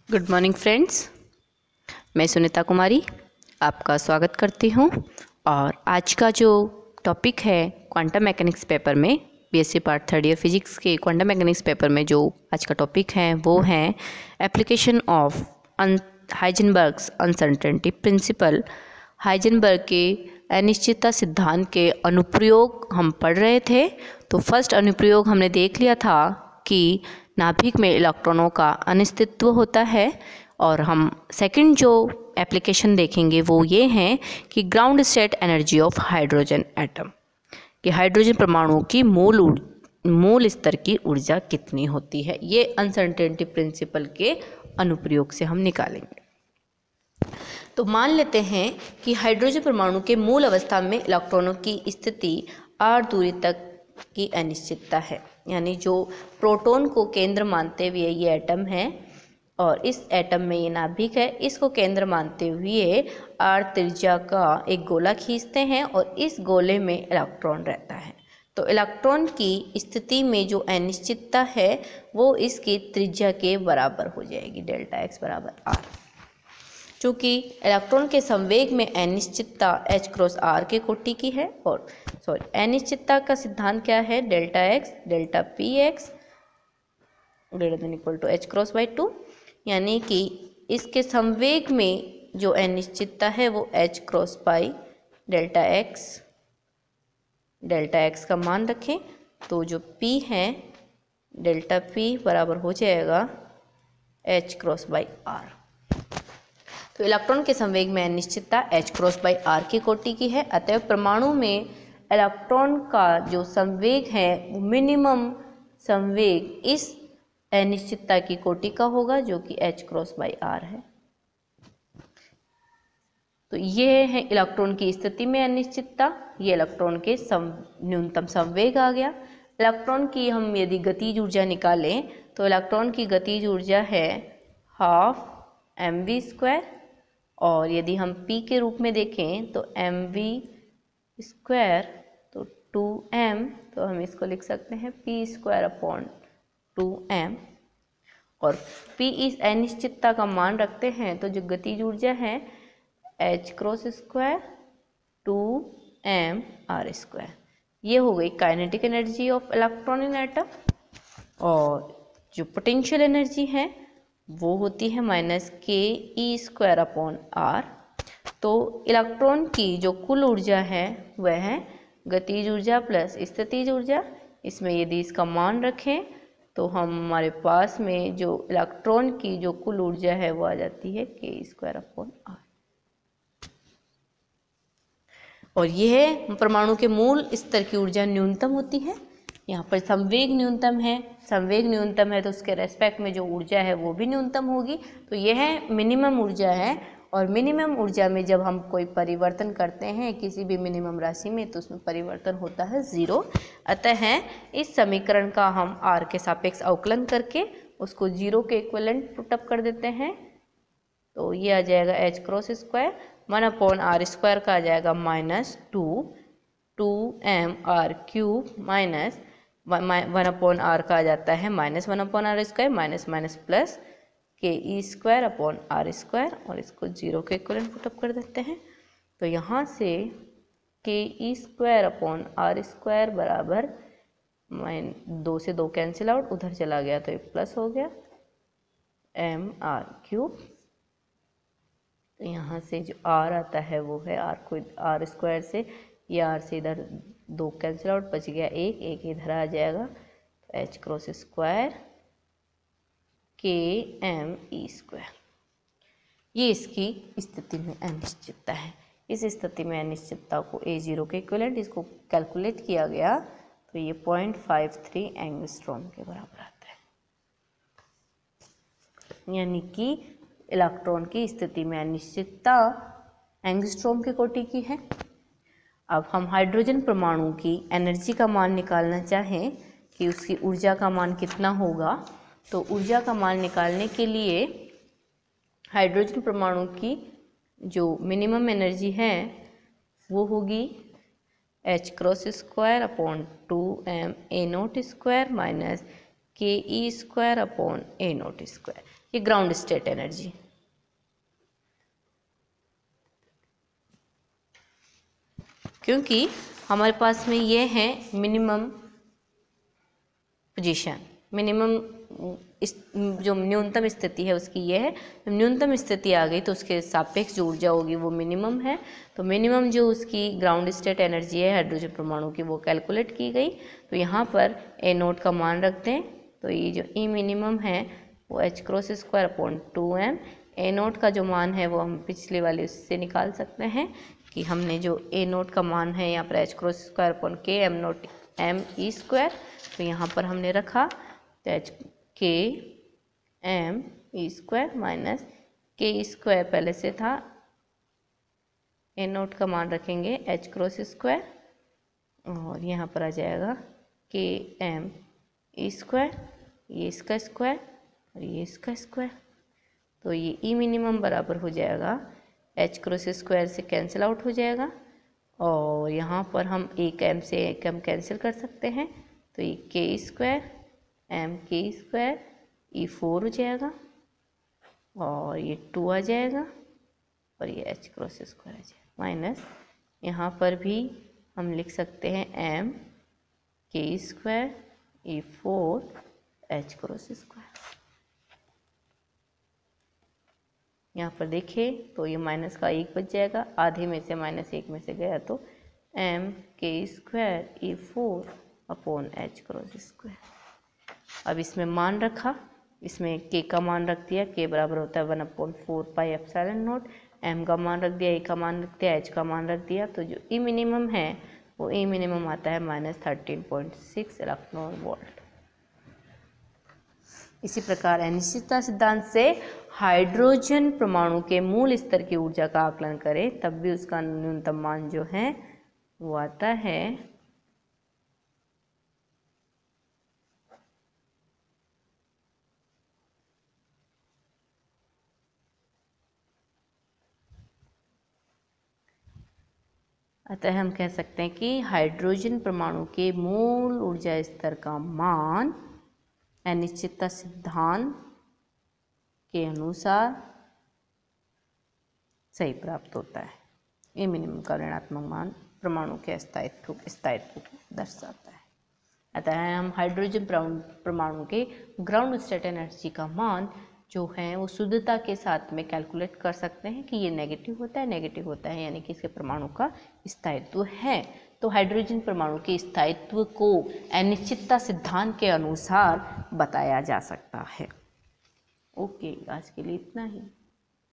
Good morning friends, मैं सुनीता कुमारी आपका स्वागत करती हूँ। और आज का जो टॉपिक है क्वांटम मैकेनिक्स पेपर में, BSc part third year physics के क्वांटम मैकेनिक्स पेपर में जो आज का टॉपिक है वो है application of Heisenberg's uncertainty principle. Heisenberg के अनिश्चितता सिद्धांत के अनुप्रयोग हम पढ़ रहे थे। तो फर्स्ट अनुप्रयोग हमने देख लिया था कि नाभिक में इलेक्ट्रॉनों का अनिश्चितत्व होता है, और हम सेकंड जो एप्लीकेशन देखेंगे वो ये हैं कि ground state energy of hydrogen atom, कि हाइड्रोजन परमाणु की मूल स्तर की ऊर्जा कितनी होती है। ये अनसर्टेनिटी प्रिंसिपल के अनुप्रयोग से हम निकालेंगे। तो मान लेते हैं कि हाइड्रोजन परमाणु के मूल अवस्था में इलेक्ट्रॉनों की स्थिति r दूरी तक की अनिश्चितता है, यानी जो प्रोटॉन को केंद्र मानते हुए ये एटम है और इस एटम में ये नाभिक है, इसको केंद्र मानते हुए r त्रिज्या का एक गोला खींचते हैं और इस गोले में इलेक्ट्रॉन रहता है। तो इलेक्ट्रॉन की स्थिति में जो अनिश्चितता है वो इसकी त्रिज्या के बराबर हो जाएगी, डेल्टा एक्स बराबर r। चूँकि इलेक्ट्रॉन के संवेग में अनिश्चितता h क्रॉस r के कोटि की है, और अनिश्चितता का सिद्धांत क्या है, delta x delta p x greater than equal to h cross by 2, यानी कि इसके संवेग में जो अनिश्चितता है वो h cross pi delta x का मान रखें तो जो p है डेल्टा p बराबर हो जाएगा h क्रॉस बाई r। तो इलेक्ट्रॉन के संवेग में अनिश्चितता h क्रॉस बाई r की कोटि की है, अतः परमाणु में इलेक्ट्रॉन का जो संवेग है वो मिनिमम संवेग इस अनिश्चितता की कोटि का होगा, जो कि h क्रॉस बाई r है। तो ये है इलेक्ट्रॉन की स्थिति में अनिश्चितता, ये इलेक्ट्रॉन के न्यूनतम संवेग आ गया। इलेक्ट्रॉन की हम यदि गतिज ऊर्जा निकालें तो इलेक्ट्रॉन की गतिज ऊर्जा है हाफ mv², और यदि हम p के रूप में देखें तो mv² तो 2m, तो हम इसको लिख सकते हैं p²/2m। और p इस अनिश्चितता का मान रखते हैं तो जो गतिज ऊर्जा है h cross square 2m r², ये हो गई kinetic energy of electron in atom. और जो पोटेंशियल एनर्जी है वो होती है -ke²/r। तो इलेक्ट्रॉन की जो कुल ऊर्जा है वह है गतिज ऊर्जा प्लस स्थितिज ऊर्जा। इसमें यदि इसका मान रखें तो हमारे पास में जो इलेक्ट्रॉन की जो कुल ऊर्जा है वो आ जाती है ke²/r। और यह परमाणु के मूल स्तर की ऊर्जा न्यूनतम होती है। यहाँ पर संवेग न्यूनतम है तो उसके रेस्पेक्ट में जो ऊर्जा है वो भी न्यूनतम होगी। तो यह मिनिमम ऊर्जा है, और मिनिमम ऊर्जा में जब हम कोई परिवर्तन करते हैं किसी भी मिनिमम राशि में तो उसमें परिवर्तन होता है 0। अतः इस समीकरण का हम r के सापेक्ष अवकलन करके उसको 0 के इक्विवेलेंट पुटअप कर देते हैं। तो ये आ जाएगा h क्रॉस स्क्वायर 1/r² का आ जाएगा -2m r³ माइनस 1/r का आ जाता है -1/r² माइनस प्लस ke²/r², और इसको 0 के इक्विवेलेंट पुटअप कर देते हैं। तो यहाँ से ke²/r² बराबर 2 से 2 कैंसिल आउट, उधर चला गया तो ये प्लस हो गया mr³। तो यहाँ से जो r आता है वो है r² से, ये r से इधर 2 कैंसिल आउट, बच गया 1 इधर आ जाएगा, तो h क्रॉस स्क्वायर kme²। ये इसकी स्थिति में अनिश्चितता है। इस स्थिति में अनिश्चितता को a0 के इक्विवेलेंट इसको कैलकुलेट किया गया तो ये 0.53 एंगस्ट्रॉम के बराबर आता है, यानी कि इलेक्ट्रॉन की स्थिति में अनिश्चितता एंगस्ट्रॉम की कोटि की है। अब हम हाइड्रोजन परमाणु की एनर्जी का मान निकालना चाहें कि उसकी ऊर्जा का मान कितना होगा, तो ऊर्जा का मान निकालने के लिए हाइड्रोजन परमाणु की जो मिनिमम एनर्जी है वो होगी h cross square 2m a0² minus ke² a0²। ये ग्राउंड स्टेट एनर्जी। क्योंकि हमारे पास में ये है मिनिमम पोजीशन, मिनिमम जो न्यूनतम स्थिति है उसकी ये है। न्यूनतम स्थिति आ गई तो उसके सापेक्ष जो ऊर्जा होगी वो मिनिमम है। तो मिनिमम जो उसकी ग्राउंड स्टेट एनर्जी है हाइड्रोजन परमाणु की वो कैलकुलेट की गई। तो यहाँ पर ए नोट का मान रखते हैं। तो ये जो ई मिनिमम है वो h×2/2m। ए नोट का जो मान है वो हम पिछले वाले उससे निकाल सकते हैं कि हमने जो ए नोट का मान है यहाँ पर h×2/k m0 m² तो यहाँ पर हमने रखा तो h/k/m² माइनस k² पहले से था, ए नोट का मान रखेंगे h×2 और यहाँ पर आ जाएगा km², ये इसका स्क्वायर और ये इसका स्क्वायर। तो ये ई मिनिमम बराबर हो जाएगा h×2 से कैंसिल आउट हो जाएगा और यहाँ पर हम एक m से एक m कैंसिल कर सकते हैं। तो ये k² m² E4 हो जाएगा और ये 2 आ जाएगा और ये h×2 आ जाएगा माइनस यहाँ पर भी हम लिख सकते हैं m² E4 h×2। यहाँ पर देखिए तो ये माइनस का 1 बच जाएगा, आधे में से -1 में से गया तो m² E4 अपॉन h×2। अब इसमें मान रखा, इसमें k का मान रख दिया, k बराबर होता है 1/4πε0। m का मान रख दिया, a का मान रख दिया, h का मान रख दिया। तो जो ई मिनिमम है वो ई मिनिमम आता है -13.6 इलेक्ट्रॉन वोल्ट। इसी प्रकार अनिश्चितता सिद्धांत से हाइड्रोजन परमाणु के मूल स्तर की ऊर्जा का आकलन करें तब भी उसका न्यूनतम मान जो है वो आता है अतः हम कह सकते हैं कि हाइड्रोजन परमाणु के मूल ऊर्जा स्तर का मान अनिश्चितता सिद्धांत के अनुसार सही प्राप्त होता है। ये मिनिमम का ऋणात्मक मान परमाणु के स्थायित्व को दर्शाता है। अतः हम हाइड्रोजन परमाणु के ग्राउंड स्टेट एनर्जी का मान जो है वो शुद्धता के साथ में कैलकुलेट कर सकते हैं कि ये नेगेटिव होता है यानी कि इसके परमाणु का स्थायित्व है। तो हाइड्रोजन परमाणु के स्थायित्व को अनिश्चितता सिद्धांत के अनुसार बताया जा सकता है। ओके, आज के लिए इतना ही।